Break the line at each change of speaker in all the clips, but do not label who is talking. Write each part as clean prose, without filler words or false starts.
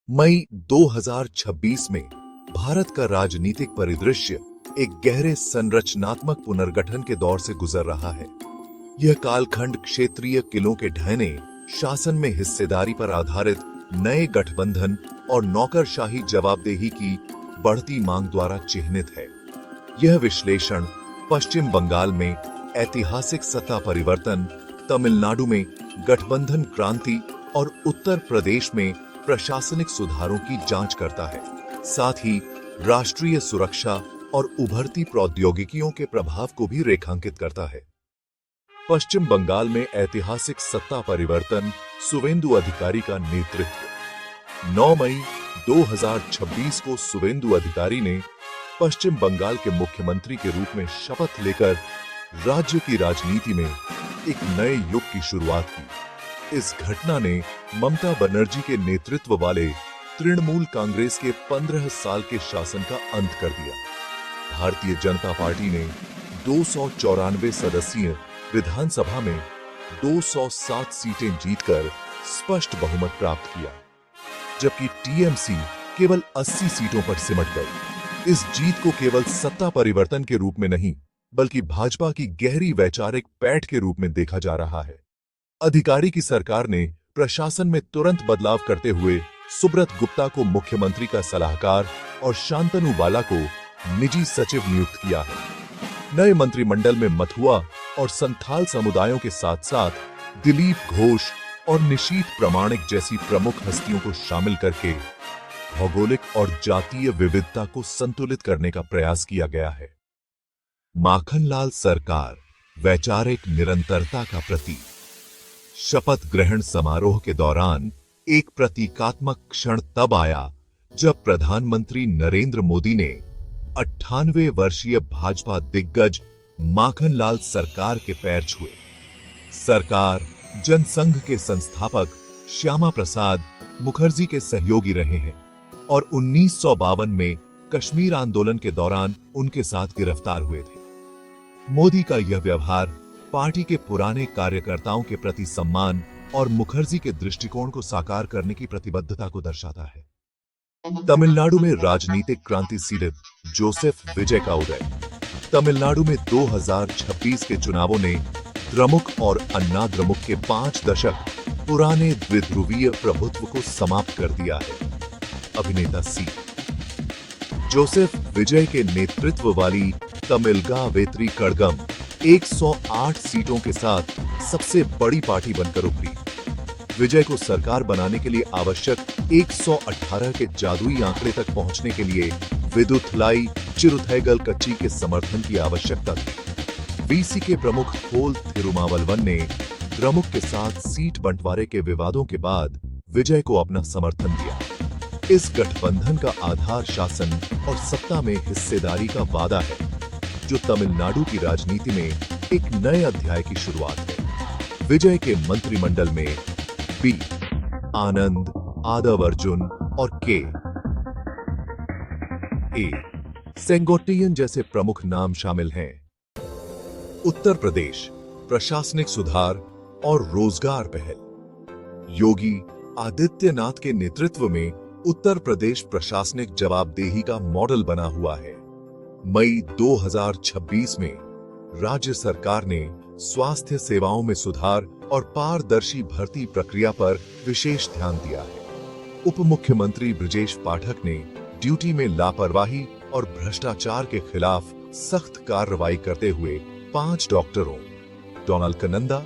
मई 2026 में भारत का राजनीतिक परिदृश्य एक गहरे संरचनात्मक पुनर्गठन के दौर से गुजर रहा है। यह कालखंड क्षेत्रीय किलों के ढहने, शासन में हिस्सेदारी पर आधारित नए गठबंधन और नौकरशाही जवाबदेही की बढ़ती मांग द्वारा चिह्नित है। यह विश्लेषण पश्चिम बंगाल में ऐतिहासिक सत्ता परिवर्तन, तमिलनाडु में गठबंधन क्रांति और उत्तर प्रदेश में प्रशासनिक सुधारों की जांच करता है। साथ ही राष्ट्रीय सुरक्षा और उभरती प्रौद्योगिकियों के प्रभाव को भी रेखांकित करता है। पश्चिम बंगाल में ऐतिहासिक सत्ता परिवर्तन, सुवेंदु अधिकारी का नेतृत्व। 9 मई 2026 को सुवेंदु अधिकारी ने पश्चिम बंगाल के मुख्यमंत्री के रूप में शपथ लेकर राज्य की राजनीति में एक नए युग की शुरुआत की। इस घटना ने ममता बनर्जी के नेतृत्व वाले तृणमूल कांग्रेस के 15 साल के शासन का अंत कर दिया। भारतीय जनता पार्टी ने 294 सदस्यीय विधानसभा में 207 सीटें जीतकर स्पष्ट बहुमत प्राप्त किया, जबकि टीएमसी केवल 80 सीटों पर सिमट गई। इस जीत को केवल सत्ता परिवर्तन के रूप में नहीं, बल्कि भाजपा की गहरी वैचारिक पैठ के रूप में देखा जा रहा है। अधिकारी की सरकार ने प्रशासन में तुरंत बदलाव करते हुए सुब्रत गुप्ता को मुख्यमंत्री का सलाहकार और शांतनु बाला को निजी सचिव नियुक्त किया है। नए मंत्रिमंडल में मथुआ और संथाल समुदायों के साथ साथ दिलीप घोष और निशीथ प्रामाणिक जैसी प्रमुख हस्तियों को शामिल करके भौगोलिक और जातीय विविधता को संतुलित करने का प्रयास किया गया है। माखनलाल सरकार, वैचारिक निरंतरता का प्रतीक। शपथ ग्रहण समारोह के दौरान एक प्रतीकात्मक क्षण तब आया जब प्रधानमंत्री नरेंद्र मोदी ने 98 वर्षीय भाजपा दिग्गज माखनलाल सरकार के पैर छुए। सरकार जनसंघ के संस्थापक श्यामा प्रसाद मुखर्जी के सहयोगी रहे हैं और 1952 में कश्मीर आंदोलन के दौरान उनके साथ गिरफ्तार हुए थे। मोदी का यह व्यवहार पार्टी के पुराने कार्यकर्ताओं के प्रति सम्मान और मुखर्जी के दृष्टिकोण को साकार करने की प्रतिबद्धता को दर्शाता है। तमिलनाडु में राजनीतिक क्रांति सीरित जोसेफ विजय का उदय। तमिलनाडु में 2026 के चुनावों ने द्रमुक और अन्ना द्रमुक के 5 दशक पुराने द्विध्रुवीय प्रभुत्व को समाप्त कर दिया है। अभिनेता सी जोसेफ विजय के नेतृत्व वाली तमिलगा वेत्री कड़गम 108 सीटों के साथ सबसे बड़ी पार्टी बनकर उभरी। विजय को सरकार बनाने के लिए आवश्यक 118 के जादुई आंकड़े तक पहुंचने के लिए विदुथलाई चिरुथैगल कच्ची के समर्थन की आवश्यकता थी। वीसी के प्रमुख थोल थिरुमावलवन ने द्रमुक के साथ सीट बंटवारे के विवादों के बाद विजय को अपना समर्थन दिया। इस गठबंधन का आधार शासन और सत्ता में हिस्सेदारी का वादा है, जो तमिलनाडु की राजनीति में एक नए अध्याय की शुरुआत है। विजय के मंत्रिमंडल में बी आनंद, आदव अर्जुन और के ए सेंगोट्टियन जैसे प्रमुख नाम शामिल हैं। उत्तर प्रदेश प्रशासनिक सुधार और रोजगार पहल। योगी आदित्यनाथ के नेतृत्व में उत्तर प्रदेश प्रशासनिक जवाबदेही का मॉडल बना हुआ है। मई 2026 में राज्य सरकार ने स्वास्थ्य सेवाओं में सुधार और पारदर्शी भर्ती प्रक्रिया पर विशेष ध्यान दिया है। उप मुख्यमंत्री ब्रजेश पाठक ने ड्यूटी में लापरवाही और भ्रष्टाचार के खिलाफ सख्त कार्रवाई करते हुए 5 डॉक्टरों Donald Kananda,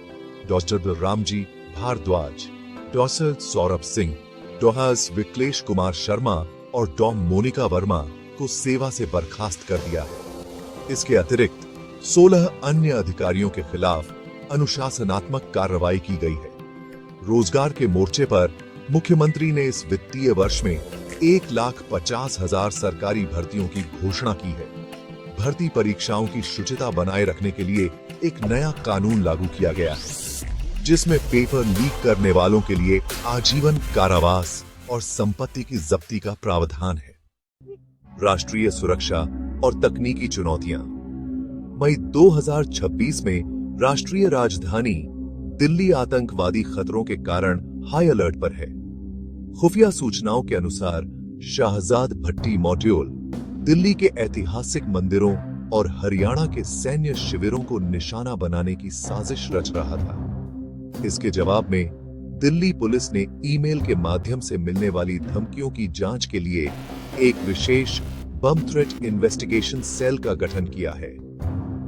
doctor Balramji Bharadwaj, doctor Saurabh Singh, doctor Viklesh Kumar Sharma और डॉ मोनिका वर्मा को सेवा से बर्खास्त कर दिया है। इसके अतिरिक्त 16 अन्य अधिकारियों के खिलाफ अनुशासनात्मक कार्रवाई की गई है। रोजगार के मोर्चे पर मुख्यमंत्री ने इस वित्तीय वर्ष में 1,50,000 सरकारी भर्तियों की घोषणा की है। भर्ती परीक्षाओं की शुचिता बनाए रखने के लिए एक नया कानून लागू किया गया है, जिसमें पेपर लीक करने वालों के लिए आजीवन कारावास और संपत्ति की जब्ती का प्रावधान है। राष्ट्रीय सुरक्षा और तकनीकी चुनौतियां। मई 2026 में राष्ट्रीय राजधानी दिल्ली आतंकवादी खतरों के कारण हाई अलर्ट पर है। खुफिया सूचनाओं के अनुसार शाहजाद भट्टी मॉड्यूल दिल्ली के ऐतिहासिक मंदिरों और हरियाणा के सैन्य शिविरों को निशाना बनाने की साजिश रच रहा था। इसके जवाब में दिल्ली पुलिस ने ईमेल के माध्यम से मिलने वाली धमकियों की जांच के लिए एक विशेष बम थ्रेट इन्वेस्टिगेशन सेल का गठन किया है।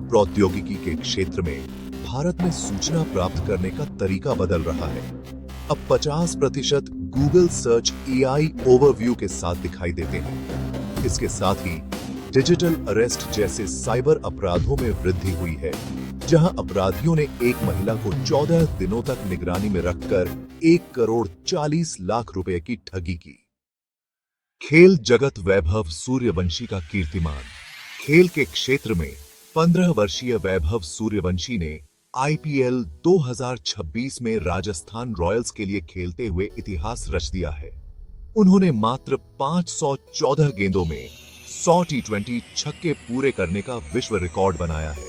प्रौद्योगिकी के क्षेत्र में भारत में सूचना प्राप्त करने का तरीका बदल रहा है। अब 50% गूगल सर्च एआई ओवरव्यू के साथ दिखाई देते हैं। इसके साथ ही डिजिटल अरेस्ट जैसे साइबर अपराधों में वृद्धि हुई है, जहां अपराधियों ने एक महिला को 14 दिनों तक निगरानी में रखकर 1,40,00,000 रुपए की ठगी की। खेल जगत वैभव सूर्यवंशी का कीर्तिमान। खेल के क्षेत्र में 15 वर्षीय वैभव सूर्यवंशी ने आईपीएल 2026 में राजस्थान रॉयल्स के लिए खेलते हुए इतिहास रच दिया है। उन्होंने मात्र 514 गेंदों में 100 टी20 छक्के पूरे करने का विश्व रिकॉर्ड बनाया है।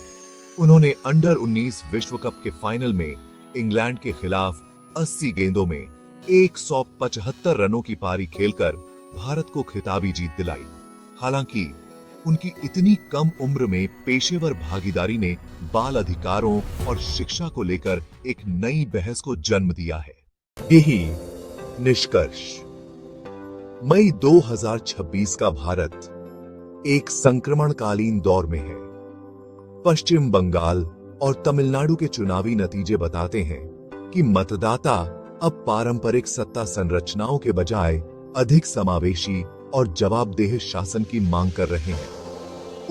उन्होंने अंडर 19 विश्व कप के फाइनल में इंग्लैंड के खिलाफ 80 गेंदों में 175 रनों की पारी खेलकर भारत को खिताबी जीत दिलाई। हालांकि उनकी इतनी कम उम्र में पेशेवर भागीदारी ने बाल अधिकारों और शिक्षा को लेकर एक नई बहस को जन्म दिया है। यही निष्कर्ष। मई 2026 का भारत एक संक्रमणकालीन दौर में है। पश्चिम बंगाल और तमिलनाडु के चुनावी नतीजे बताते हैं कि मतदाता अब पारंपरिक सत्ता संरचनाओं के बजाय अधिक समावेशी और जवाबदेह शासन की मांग कर रहे हैं।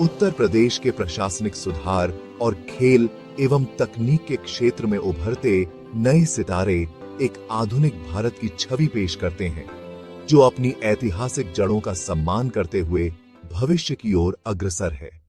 उत्तर प्रदेश के प्रशासनिक सुधार और खेल एवं तकनीक के क्षेत्र में उभरते नए सितारे एक आधुनिक भारत की छवि पेश करते हैं, जो अपनी ऐतिहासिक जड़ों का सम्मान करते हुए भविष्य की ओर अग्रसर है।